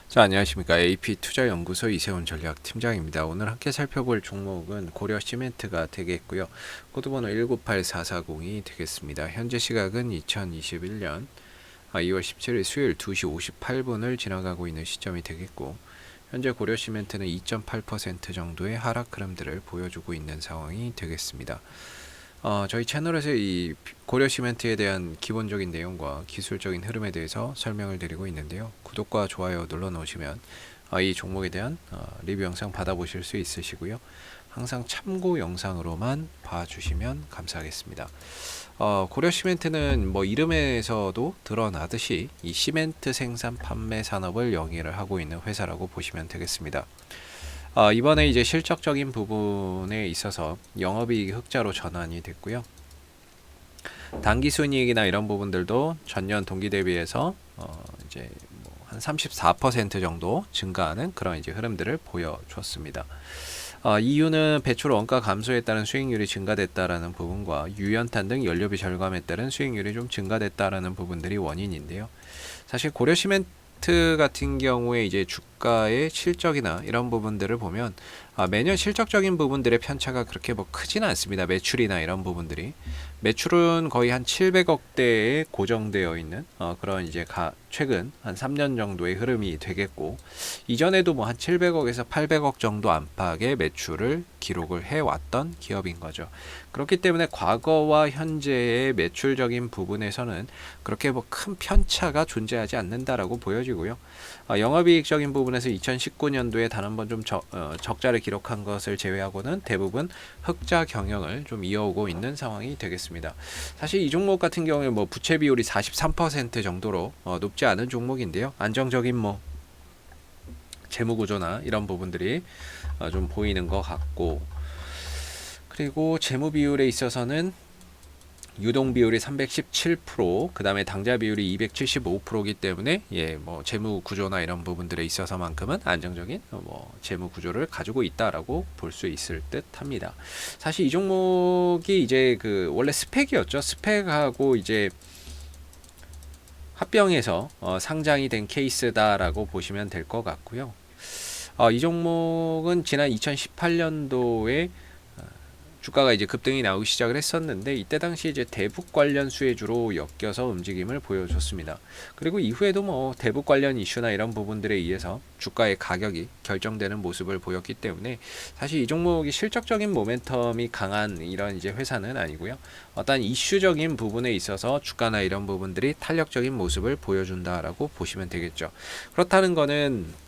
자, 안녕하십니까. AP투자연구소 이세훈 전략팀장입니다. 오늘 함께 살펴볼 종목은 고려시멘트가 되겠고요. 코드번호 198440이 되겠습니다. 현재 시각은 2021년 2월 17일 수요일 2시 58분을 지나가고 있는 시점이 되겠고, 현재 고려시멘트는 2.8% 정도의 하락 흐름들을 보여주고 있는 상황이 되겠습니다. 저희 채널에서 이 고려시멘트에 대한 기본적인 내용과 기술적인 흐름에 대해서 설명을 드리고 있는데요. 구독과 좋아요 눌러 놓으시면 이 종목에 대한 리뷰 영상 받아보실 수 있으시고요. 항상 참고 영상으로만 봐주시면 감사하겠습니다. 고려시멘트는 뭐 이름에서도 드러나듯이 이 시멘트 생산 판매 산업을 영위를 하고 있는 회사라고 보시면 되겠습니다. 이번에 이제 실적적인 부분에 있어서 영업이익이 흑자로 전환이 됐고요. 당기순이익이나 이런 부분들도 전년 동기 대비해서 이제 뭐 한 34% 정도 증가하는 그런 이제 흐름들을 보여줬습니다. 이유는 배출 원가 감소에 따른 수익률이 증가됐다라는 부분과 유연탄 등 연료비 절감에 따른 수익률이 좀 증가됐다라는 부분들이 원인인데요. 사실 고려시멘트 같은 경우에 이제 주가의 실적이나 이런 부분들을 보면 매년 실적적인 부분들의 편차가 그렇게 뭐 크지는 않습니다. 매출이나 이런 부분들이 매출은 거의 한 700억대에 고정되어 있는 그런 이제 최근 한 3년 정도의 흐름이 되겠고, 이전에도 뭐 한 700억에서 800억 정도 안팎의 매출을 기록을 해왔던 기업인 거죠. 그렇기 때문에 과거와 현재의 매출적인 부분에서는 그렇게 뭐 큰 편차가 존재하지 않는다라고 보여지고요. 영업이익적인 부분에서 2019년도에 단 한 번 좀 적자를 기록한 것을 제외하고는 대부분 흑자 경영을 좀 이어오고 있는 상황이 되겠습니다. 사실 이 종목 같은 경우에 뭐 부채 비율이 43% 정도로 높지 않은 종목인데요. 안정적인 뭐 재무 구조나 이런 부분들이 좀 보이는 것 같고, 그리고 재무 비율에 있어서는 유동 비율이 317%, 그 다음에 당좌 비율이 275%이기 때문에 뭐 재무 구조나 이런 부분들에 있어서만큼은 안정적인 뭐 재무 구조를 가지고 있다라고 볼 수 있을 듯합니다. 사실 이 종목이 이제 그 원래 스펙이었죠. 스펙하고 이제 합병해서 상장이 된 케이스다라고 보시면 될 것 같고요. 이 종목은 지난 2018년도에 주가가 이제 급등이 나오기 시작을 했었는데, 이때 당시 이제 대북 관련 수혜주로 엮여서 움직임을 보여줬습니다. 그리고 이후에도 뭐 대북 관련 이슈나 이런 부분들에 의해서 주가의 가격이 결정되는 모습을 보였기 때문에 사실 이 종목이 실적적인 모멘텀이 강한 이런 이제 회사는 아니고요. 어떤 이슈적인 부분에 있어서 주가나 이런 부분들이 탄력적인 모습을 보여준다라고 보시면 되겠죠. 그렇다는 거는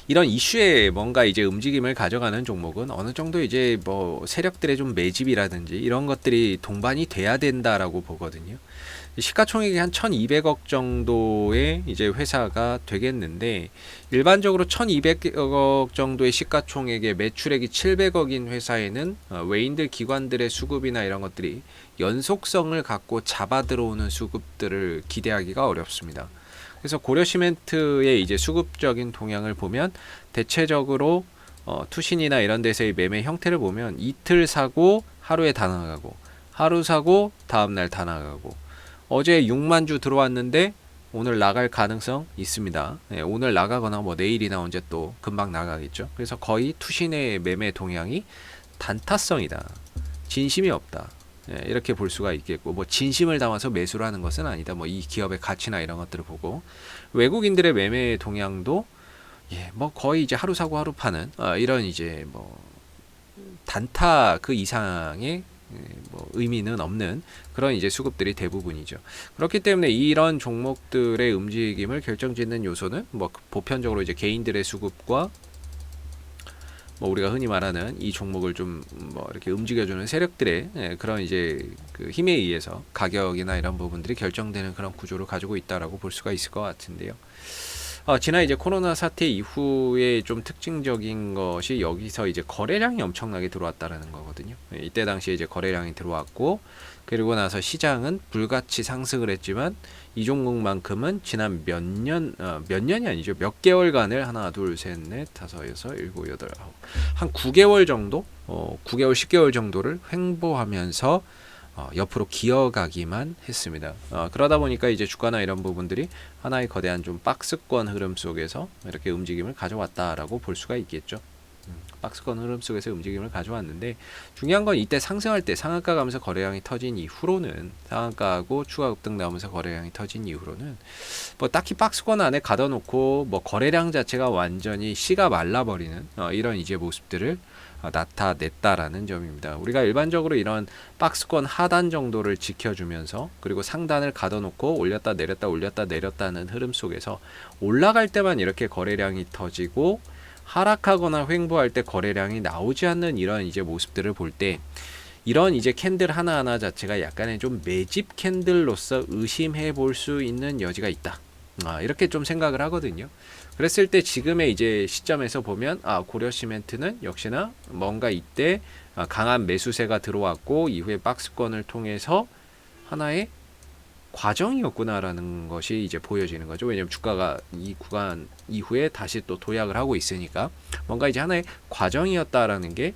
이런 이슈에 뭔가 이제 움직임을 가져가는 종목은 어느 정도 이제 뭐 세력들의 좀 매집이라든지 이런 것들이 동반이 돼야 된다라고 보거든요. 시가총액이 한 1200억 정도의 이제 회사가 되겠는데, 일반적으로 1200억 정도의 시가총액의 매출액이 700억인 회사에는 외인들 기관들의 수급이나 이런 것들이 연속성을 갖고 잡아 들어오는 수급들을 기대하기가 어렵습니다. 그래서 고려시멘트의 이제 수급적인 동향을 보면 대체적으로 투신이나 이런 데서의 매매 형태를 보면 이틀 사고 하루에 다 나가고, 하루 사고 다음날 다 나가고, 어제 6만 주 들어왔는데 오늘 나갈 가능성 있습니다. 오늘 나가거나 뭐 내일이나 언제 또 금방 나가겠죠. 그래서 거의 투신의 매매 동향이 단타성이다, 진심이 없다, 이렇게 볼 수가 있겠고, 뭐 진심을 담아서 매수를 하는 것은 아니다. 뭐 이 기업의 가치나 이런 것들을 보고, 외국인들의 매매 동향도 뭐 거의 이제 하루 사고 하루 파는 이런 이제 뭐 단타 그 이상의 뭐 의미는 없는 그런 이제 수급들이 대부분이죠. 그렇기 때문에 이런 종목들의 움직임을 결정짓는 요소는 뭐 보편적으로 이제 개인들의 수급과 뭐 우리가 흔히 말하는 이 종목을 좀 뭐 이렇게 움직여주는 세력들의 그런 이제 그 힘에 의해서 가격이나 이런 부분들이 결정되는 그런 구조를 가지고 있다라고 볼 수가 있을 것 같은데요. 지난 이제 코로나 사태 이후에 좀 특징적인 것이 여기서 이제 거래량이 엄청나게 들어왔다라는 거거든요. 이때 당시에 이제 거래량이 들어왔고, 그리고 나서 시장은 불같이 상승을 했지만 이 종목만큼은 지난 몇 년이 아니죠. 몇 개월간을 하나, 둘, 셋, 넷, 다섯, 여섯, 일곱, 여덟, 아홉, 한 9개월 정도, 9개월, 10개월 정도를 횡보하면서 옆으로 기어가기만 했습니다. 그러다 보니까 이제 주가나 이런 부분들이 하나의 거대한 좀 박스권 흐름 속에서 이렇게 움직임을 가져왔다라고 볼 수가 있겠죠. 박스권 흐름 속에서 움직임을 가져왔는데, 중요한 건 이때 상승할 때 상한가 가면서 거래량이 터진 이후로는, 상한가하고 추가 급등 나오면서 거래량이 터진 이후로는 뭐 딱히 박스권 안에 가둬놓고 뭐 거래량 자체가 완전히 씨가 말라버리는 이런 이제 모습들을 나타냈다라는 점입니다. 우리가 일반적으로 이런 박스권 하단 정도를 지켜주면서, 그리고 상단을 가둬놓고 올렸다 내렸다 올렸다 내렸다는 흐름 속에서 올라갈 때만 이렇게 거래량이 터지고, 하락하거나 횡보할 때 거래량이 나오지 않는 이런 이제 모습들을 볼 때, 이런 이제 캔들 하나하나 자체가 약간의 좀 매집 캔들로서 의심해 볼 수 있는 여지가 있다. 이렇게 좀 생각을 하거든요. 그랬을 때 지금의 이제 시점에서 보면 고려시멘트는 역시나 뭔가 이때 강한 매수세가 들어왔고 이후에 박스권을 통해서 하나의 과정이었구나라는 것이 이제 보여지는 거죠. 왜냐하면 주가가 이 구간 이후에 다시 또 도약을 하고 있으니까 뭔가 이제 하나의 과정이었다라는 게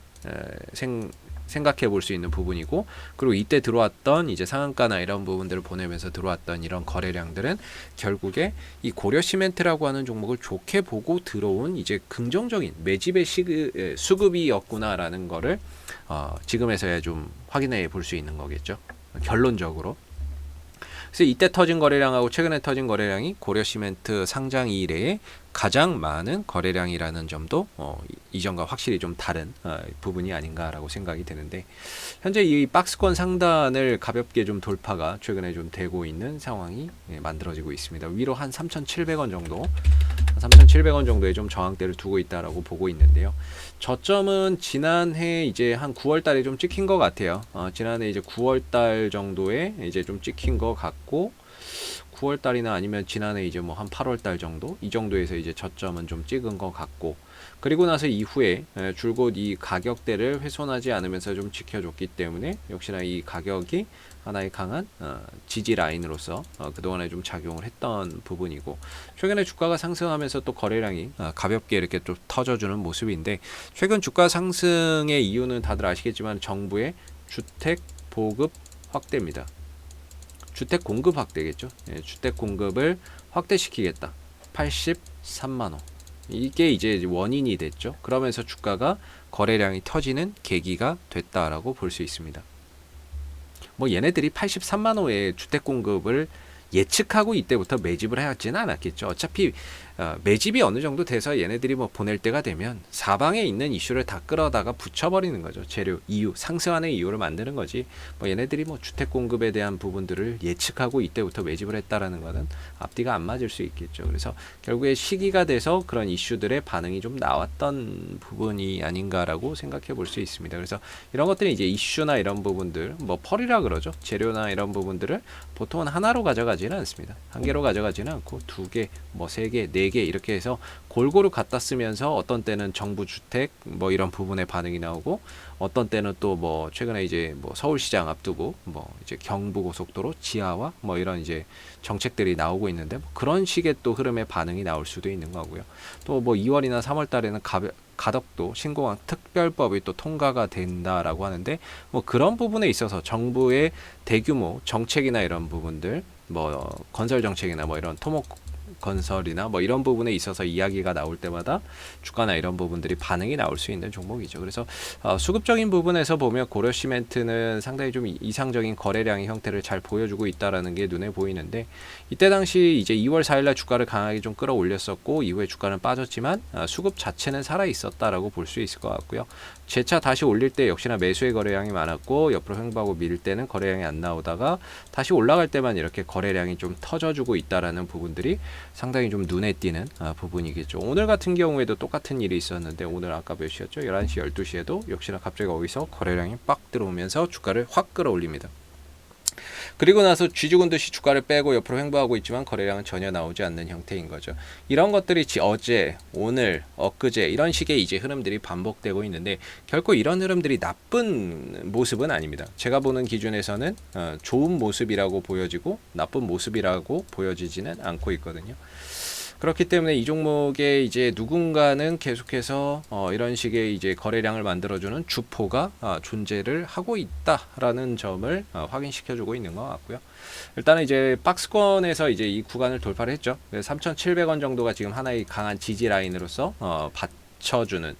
생각해 볼 수 있는 부분이고, 그리고 이때 들어왔던 이제 상한가나 이런 부분들을 보내면서 들어왔던 이런 거래량들은 결국에 이 고려시멘트라고 하는 종목을 좋게 보고 들어온 이제 긍정적인 매집의 수급이었구나라는 거를 지금에서야 좀 확인해 볼 수 있는 거겠죠. 결론적으로. 그래서 이때 터진 거래량하고 최근에 터진 거래량이 고려시멘트 상장 이래에 가장 많은 거래량이라는 점도 이전과 확실히 좀 다른 부분이 아닌가라고 생각이 되는데, 현재 이 박스권 상단을 가볍게 좀 돌파가 최근에 좀 되고 있는 상황이 만들어지고 있습니다. 위로 한 3,700원 정도, 3,700원 정도에 좀 저항대를 두고 있다라고 보고 있는데요. 저점은 지난해 이제 한 9월 달에 좀 찍힌 것 같아요. 지난해 이제 9월 달 정도에 이제 좀 찍힌 것 같고, 9월 달이나 아니면 지난해 이제 뭐 한 8월 달 정도, 이 정도에서 이제 저점은 좀 찍은 것 같고, 그리고 나서 이후에 줄곧 이 가격대를 훼손하지 않으면서 좀 지켜줬기 때문에 역시나 이 가격이 하나의 강한 지지 라인으로서 그동안에 좀 작용을 했던 부분이고, 최근에 주가가 상승하면서 또 거래량이 가볍게 이렇게 좀 터져주는 모습인데, 최근 주가 상승의 이유는 다들 아시겠지만 정부의 주택 보급 확대입니다. 주택 공급 확대겠죠. 주택 공급을 확대시키겠다. 83만호. 이게 이제 원인이 됐죠. 그러면서 주가가 거래량이 터지는 계기가 됐다라고 볼 수 있습니다. 뭐 얘네들이 83만호의 주택 공급을 예측하고 이때부터 매집을 해왔지는 않았겠죠. 어차피 매집이 어느 정도 돼서 얘네들이 뭐 보낼 때가 되면 사방에 있는 이슈를 다 끌어다가 붙여버리는 거죠. 재료, 이유, 상승하는 이유를 만드는 거지. 뭐 얘네들이 뭐 주택 공급에 대한 부분들을 예측하고 이때부터 매집을 했다라는 거는 앞뒤가 안 맞을 수 있겠죠. 그래서 결국에 시기가 돼서 그런 이슈들의 반응이 좀 나왔던 부분이 아닌가라고 생각해 볼 수 있습니다. 그래서 이런 것들이 이제 이슈나 이런 부분들, 뭐 펄이라 그러죠. 재료나 이런 부분들을 보통은 하나로 가져가지는 않습니다. 한 개로 가져가지는 않고 두 개, 뭐 세 개, 네 개 이렇게 해서 골고루 갖다 쓰면서 어떤 때는 정부 주택 뭐 이런 부분에 반응이 나오고, 어떤 때는 또 뭐 최근에 이제 뭐 서울시장 앞두고 뭐 이제 경부고속도로 지하화 뭐 이런 이제 정책들이 나오고 있는데, 뭐 그런 식의 또 흐름의 반응이 나올 수도 있는 거고요. 또 뭐 2월이나 3월 달에는 가덕도 신공항 특별법이 또 통과가 된다라고 하는데, 뭐 그런 부분에 있어서 정부의 대규모 정책이나 이런 부분들, 뭐 건설 정책이나 뭐 이런 토목 건설이나 뭐 이런 부분에 있어서 이야기가 나올 때마다 주가나 이런 부분들이 반응이 나올 수 있는 종목이죠. 그래서 수급적인 부분에서 보면 고려시멘트는 상당히 좀 이상적인 거래량의 형태를 잘 보여주고 있다라는 게 눈에 보이는데, 이때 당시 이제 2월 4일날 주가를 강하게 좀 끌어올렸었고 이후에 주가는 빠졌지만 수급 자체는 살아 있었다라고 볼 수 있을 것 같고요. 재차 다시 올릴 때 역시나 매수의 거래량이 많았고, 옆으로 횡보하고 밀 때는 거래량이 안 나오다가 다시 올라갈 때만 이렇게 거래량이 좀 터져주고 있다라는 부분들이 상당히 좀 눈에 띄는 부분이겠죠. 오늘 같은 경우에도 똑같은 일이 있었는데, 오늘 아까 몇 시였죠? 11시, 12시에도 역시나 갑자기 어디서 거래량이 빡 들어오면서 주가를 확 끌어올립니다. 그리고 나서 쥐죽은 듯이 주가를 빼고 옆으로 횡보하고 있지만 거래량은 전혀 나오지 않는 형태인 거죠. 이런 것들이 어제, 오늘, 엊그제 이런 식의 이제 흐름들이 반복되고 있는데, 결코 이런 흐름들이 나쁜 모습은 아닙니다. 제가 보는 기준에서는 좋은 모습이라고 보여지고 나쁜 모습이라고 보여지지는 않고 있거든요. 그렇기 때문에 이 종목에 이제 누군가는 계속해서 이런 식의 이제 거래량을 만들어주는 주포가 존재를 하고 있다라는 점을 확인시켜주고 있는 것 같고요. 일단은 이제 박스권에서 이제 이 구간을 돌파를 했죠. 3,700원 정도가 지금 하나의 강한 지지 라인으로서 받쳐주는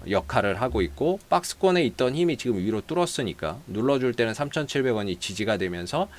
역할을 하고 있고, 박스권에 있던 힘이 지금 위로 뚫었으니까 눌러줄 때는 3,700원이 지지가 되면서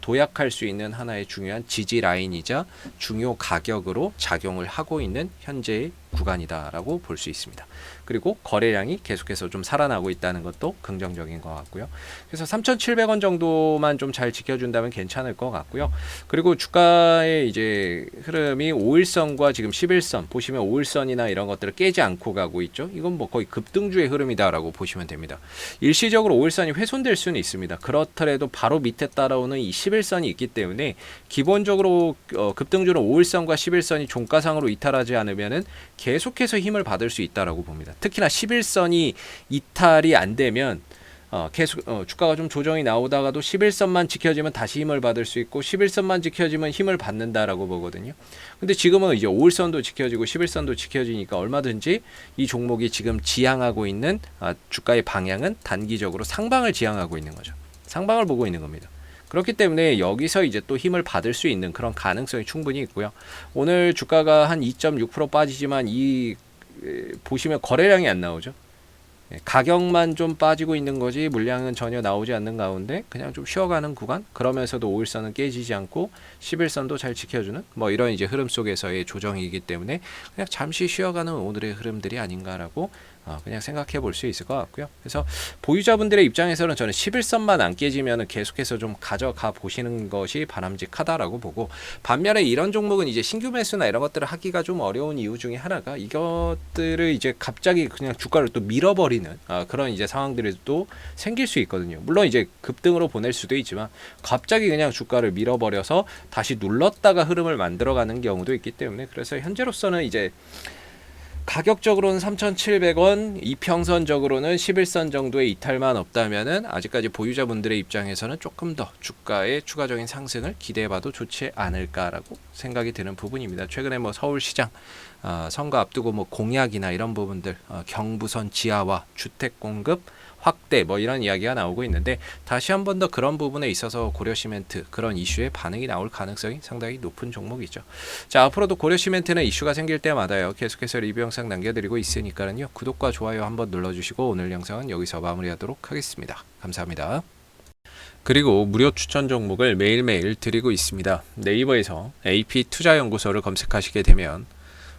도약할 수 있는 하나의 중요한 지지 라인이자 중요 가격으로 작용을 하고 있는 현재의 구간이다라고 볼 수 있습니다. 그리고 거래량이 계속해서 좀 살아나고 있다는 것도 긍정적인 것 같고요. 그래서 3,700원 정도만 좀 잘 지켜준다면 괜찮을 것 같고요. 그리고 주가의 이제 흐름이 5일선과 지금 11선 보시면 5일선이나 이런 것들을 깨지 않고 가고 있죠. 이건 뭐 거의 급등주의 흐름이다라고 보시면 됩니다. 일시적으로 5일선이 훼손될 수는 있습니다. 그렇더라도 바로 밑에 따라오는 이 11선이 있기 때문에 기본적으로 급등주는 5일선과 11선이 종가상으로 이탈하지 않으면은 계속해서 힘을 받을 수 있다라고 봅니다. 특히나 11선이 이탈이 안 되면 계속 주가가 좀 조정이 나오다가도 11선만 지켜지면 다시 힘을 받을 수 있고, 11선만 지켜지면 힘을 받는다라고 보거든요. 근데 지금은 이제 5일선도 지켜지고 11선도 지켜지니까 얼마든지 이 종목이 지금 지향하고 있는 주가의 방향은 단기적으로 상방을 지향하고 있는 거죠. 상방을 보고 있는 겁니다. 그렇기 때문에 여기서 이제 또 힘을 받을 수 있는 그런 가능성이 충분히 있고요. 오늘 주가가 한 2.6% 빠지지만 보시면 거래량이 안 나오죠. 가격만 좀 빠지고 있는 거지 물량은 전혀 나오지 않는 가운데 그냥 좀 쉬어가는 구간, 그러면서도 5일선은 깨지지 않고 11선도 잘 지켜주는 뭐 이런 이제 흐름 속에서의 조정이기 때문에 그냥 잠시 쉬어가는 오늘의 흐름들이 아닌가라고 그냥 생각해 볼 수 있을 것 같고요. 그래서 보유자분들의 입장에서는 저는 11선만 안 깨지면 계속해서 좀 가져가 보시는 것이 바람직하다라고 보고, 반면에 이런 종목은 이제 신규 매수나 이런 것들을 하기가 좀 어려운 이유 중에 하나가 이것들을 이제 갑자기 그냥 주가를 또 밀어버리는 그런 이제 상황들이 또 생길 수 있거든요. 물론 이제 급등으로 보낼 수도 있지만 갑자기 그냥 주가를 밀어버려서 다시 눌렀다가 흐름을 만들어가는 경우도 있기 때문에, 그래서 현재로서는 이제 가격적으로는 3,700원, 이평선적으로는 11선 정도의 이탈만 없다면은 아직까지 보유자분들의 입장에서는 조금 더 주가의 추가적인 상승을 기대해봐도 좋지 않을까라고 생각이 드는 부분입니다. 최근에 뭐 서울시장 선거 앞두고 뭐 공약이나 이런 부분들, 경부선 지하화, 주택 공급 확대 뭐 이런 이야기가 나오고 있는데, 다시 한 번 더 그런 부분에 있어서 고려시멘트 그런 이슈에 반응이 나올 가능성이 상당히 높은 종목이죠. 자, 앞으로도 고려시멘트는 이슈가 생길 때마다요 계속해서 리뷰 영상 남겨드리고 있으니까요 구독과 좋아요 한번 눌러주시고, 오늘 영상은 여기서 마무리하도록 하겠습니다. 감사합니다. 그리고 무료 추천 종목을 매일매일 드리고 있습니다. 네이버에서 AP투자연구소를 검색하시게 되면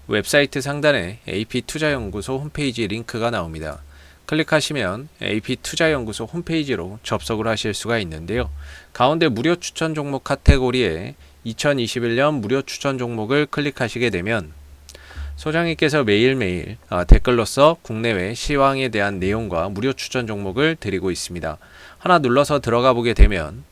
웹사이트 상단에 AP투자연구소 홈페이지 링크가 나옵니다. 클릭하시면 AP투자연구소 홈페이지로 접속을 하실 수가 있는데요. 가운데 무료 추천 종목 카테고리에 2021년 무료 추천 종목을 클릭하시게 되면 소장님께서 매일매일 댓글로서 국내외 시황에 대한 내용과 무료 추천 종목을 드리고 있습니다. 하나 눌러서 들어가 보게 되면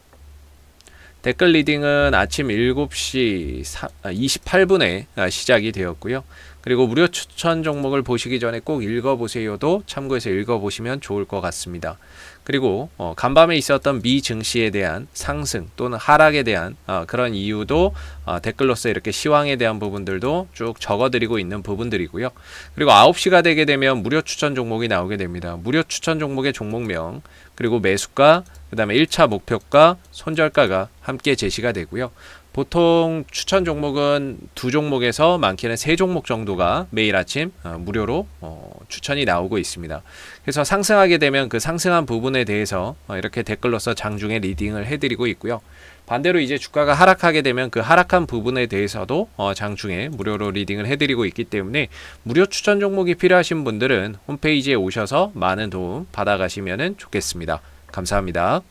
댓글 리딩은 아침 7시 28분에 시작이 되었고요. 그리고 무료 추천 종목을 보시기 전에 꼭 읽어보세요도 참고해서 읽어보시면 좋을 것 같습니다. 그리고 간밤에 있었던 미 증시에 대한 상승 또는 하락에 대한 그런 이유도 댓글로서 이렇게 시황에 대한 부분들도 쭉 적어드리고 있는 부분들이고요. 그리고 9시가 되게 되면 무료 추천 종목이 나오게 됩니다. 무료 추천 종목의 종목명, 그리고 매수가, 그 다음에 1차 목표가, 손절가가 함께 제시가 되고요. 보통 추천 종목은 2종목에서 많게는 3종목 정도가 매일 아침 무료로 추천이 나오고 있습니다. 그래서 상승하게 되면 그 상승한 부분에 대해서 이렇게 댓글로서 장중에 리딩을 해드리고 있고요. 반대로 이제 주가가 하락하게 되면 그 하락한 부분에 대해서도 장중에 무료로 리딩을 해드리고 있기 때문에 무료 추천 종목이 필요하신 분들은 홈페이지에 오셔서 많은 도움 받아가시면 좋겠습니다. 감사합니다.